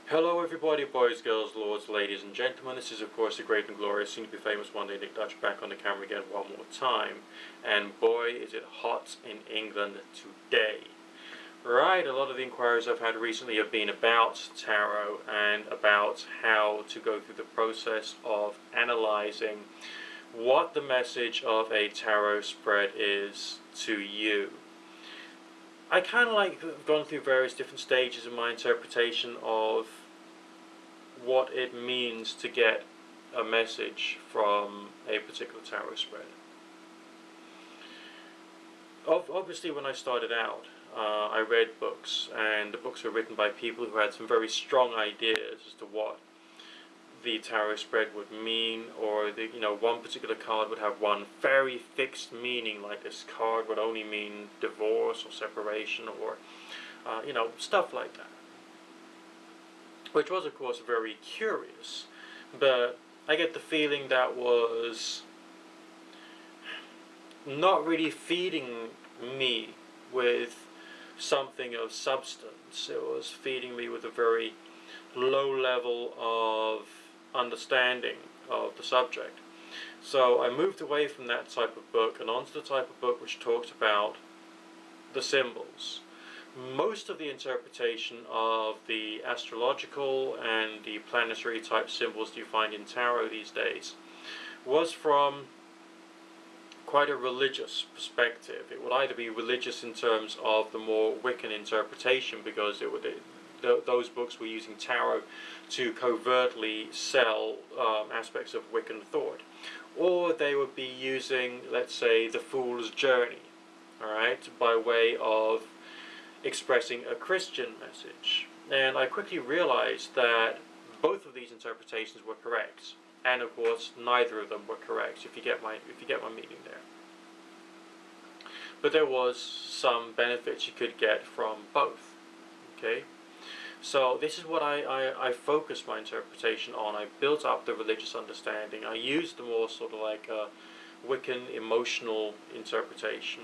Hello everybody, boys, girls, lords, ladies and gentlemen. This is of course the great and glorious, soon to be famous one day Nick Dutch, back on the camera again one more time. And boy is it hot in England today. Right, a lot of the inquiries I've had recently have been about tarot and about how to go through the process of analysing what the message of a tarot spread is to you. I kind of like gone through various different stages in my interpretation of what it means to get a message from a particular tarot spread. Obviously, when I started out, I read books, and the books were written by people who had some very strong ideas as to what the tarot spread would mean, or one particular card would have one very fixed meaning, like this card would only mean divorce or separation, or stuff like that, which was of course very curious, but I get the feeling that was not really feeding me with something of substance. It was feeding me with a very low level of understanding of the subject. So I moved away from that type of book and onto the type of book which talks about the symbols. Most of the interpretation of the astrological and the planetary type symbols that you find in tarot these days was from quite a religious perspective. It would either be religious in terms of the more Wiccan interpretation, because those books were using tarot to covertly sell aspects of Wiccan thought, or they would be using, let's say, the Fool's Journey, alright, by way of expressing a Christian message. And I quickly realized that both of these interpretations were correct, and of course neither of them were correct, if you get my meaning there. But there was some benefits you could get from both. Okay, so this is what I focused my interpretation on. I built up the religious understanding. I used the more sort of like a Wiccan emotional interpretation,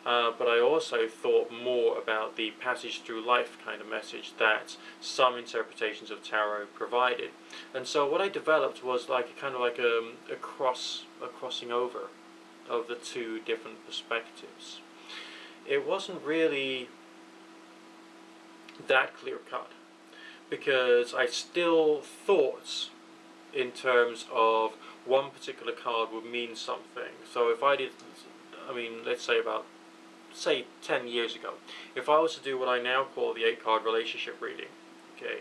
but I also thought more about the passage through life kind of message that some interpretations of tarot provided. And so what I developed was like a crossing over of the two different perspectives. It wasn't really that clear cut, because I still thought in terms of one particular card would mean something. So if I did, let's say 10 years ago, if I was to do what I now call the 8-card relationship reading, okay,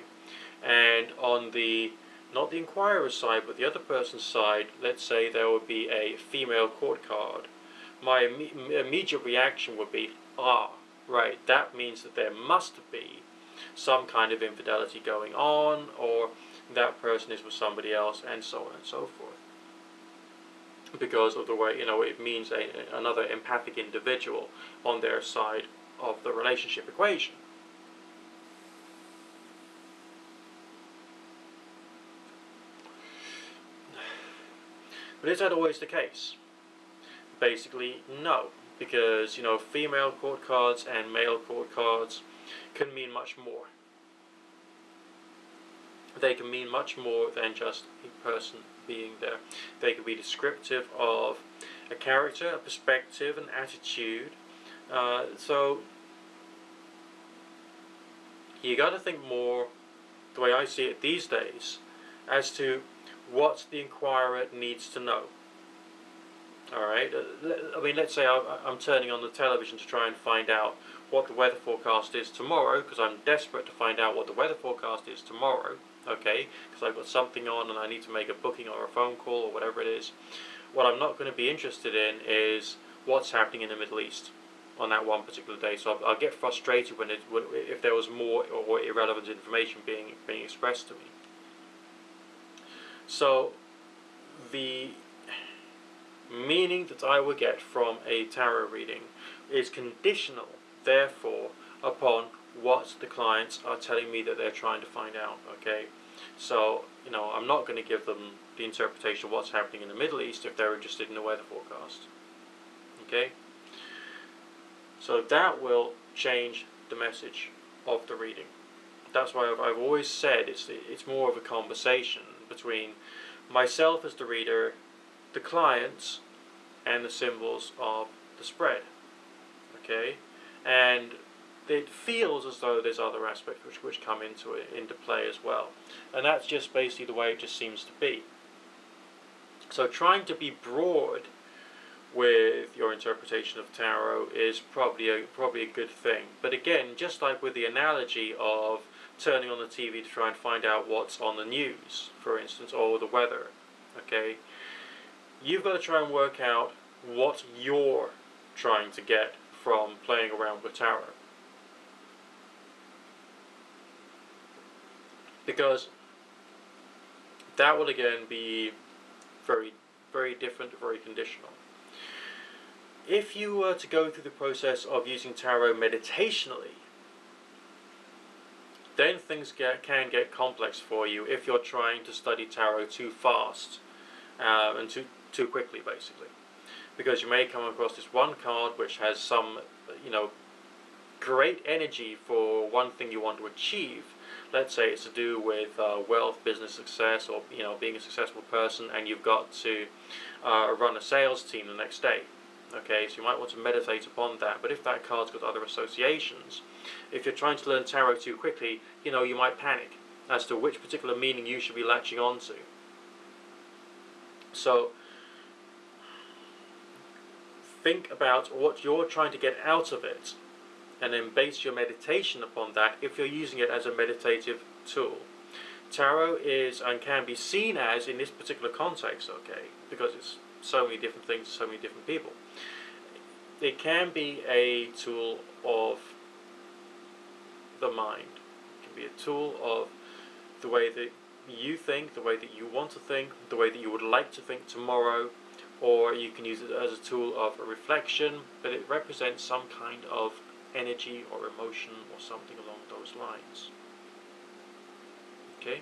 and on the, not the inquirer's side, but the other person's side, let's say there would be a female court card, my immediate reaction would be, right, that means that there must be some kind of infidelity going on, or that person is with somebody else, and so on and so forth, because of the way, it means another empathic individual on their side of the relationship equation. But is that always the case? Basically, no, because, female court cards and male court cards can mean much more. They can mean much more than just a person being there. They can be descriptive of a character, a perspective, an attitude. So you got to think more, the way I see it these days, as to what the inquirer needs to know. Alright, let's say I'm turning on the television to try and find out what the weather forecast is tomorrow, because I'm desperate to find out what the weather forecast is tomorrow, okay, because I've got something on and I need to make a booking or a phone call or whatever it is. What I'm not going to be interested in is what's happening in the Middle East on that one particular day. So I'll get frustrated if there was more or irrelevant information being expressed to me. So the meaning that I will get from a tarot reading is conditional, therefore, upon what the clients are telling me that they're trying to find out. Okay, so I'm not going to give them the interpretation of what's happening in the Middle East if they're interested in the weather forecast. Okay, so that will change the message of the reading. That's why I've always said it's more of a conversation between myself as the reader, the clients, and the symbols of the spread. Okay, and it feels as though there's other aspects which come into play as well, and that's just basically the way it just seems to be. So trying to be broad with your interpretation of tarot is probably a good thing. But again, just like with the analogy of turning on the TV to try and find out what's on the news, for instance, or the weather, okay, you've got to try and work out what you're trying to get from playing around with tarot. Because that will again be very, very different, very conditional. If you were to go through the process of using tarot meditationally, then things can get complex for you if you're trying to study tarot too fast and too quickly, basically. Because you may come across this one card which has some, great energy for one thing you want to achieve. Let's say it's to do with wealth, business success, or being a successful person, and you've got to run a sales team the next day. Okay, so you might want to meditate upon that. But if that card's got other associations, if you're trying to learn tarot too quickly, you might panic as to which particular meaning you should be latching onto. So think about what you're trying to get out of it, and then base your meditation upon that if you're using it as a meditative tool. Tarot is and can be seen as, in this particular context, okay, because it's so many different things to so many different people, it can be a tool of the mind. It can be a tool of the way that you think, the way that you want to think, the way that you would like to think tomorrow, or you can use it as a tool of a reflection, but it represents some kind of energy or emotion or something along those lines. Okay?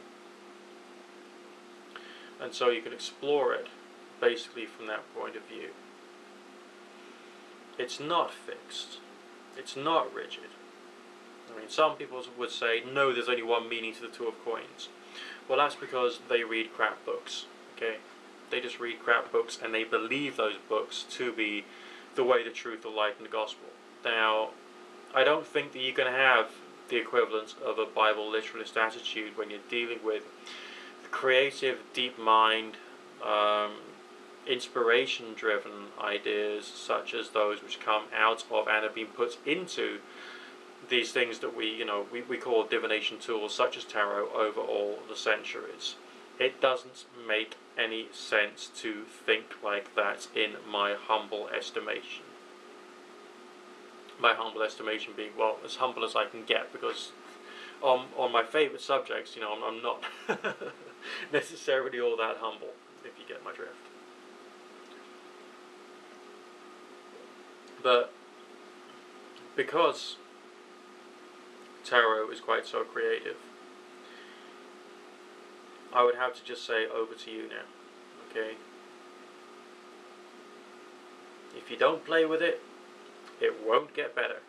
And so you can explore it basically from that point of view. It's not fixed. It's not rigid. I mean, some people would say, no, there's only one meaning to the Two of Coins. Well, that's because they read crap books. Okay? They just read crap books and they believe those books to be the way, the truth, the light, and the gospel. Now, I don't think that you can have the equivalent of a Bible literalist attitude when you're dealing with the creative, deep mind, inspiration-driven ideas such as those which come out of and have been put into these things that we call divination tools such as tarot over all the centuries. It doesn't make any sense to think like that, in my humble estimation. My humble estimation being, well, as humble as I can get, because on my favourite subjects, I'm not necessarily all that humble, if you get my drift. But because tarot is quite so creative, I would have to just say, over to you now. Okay? If you don't play with it, it won't get better.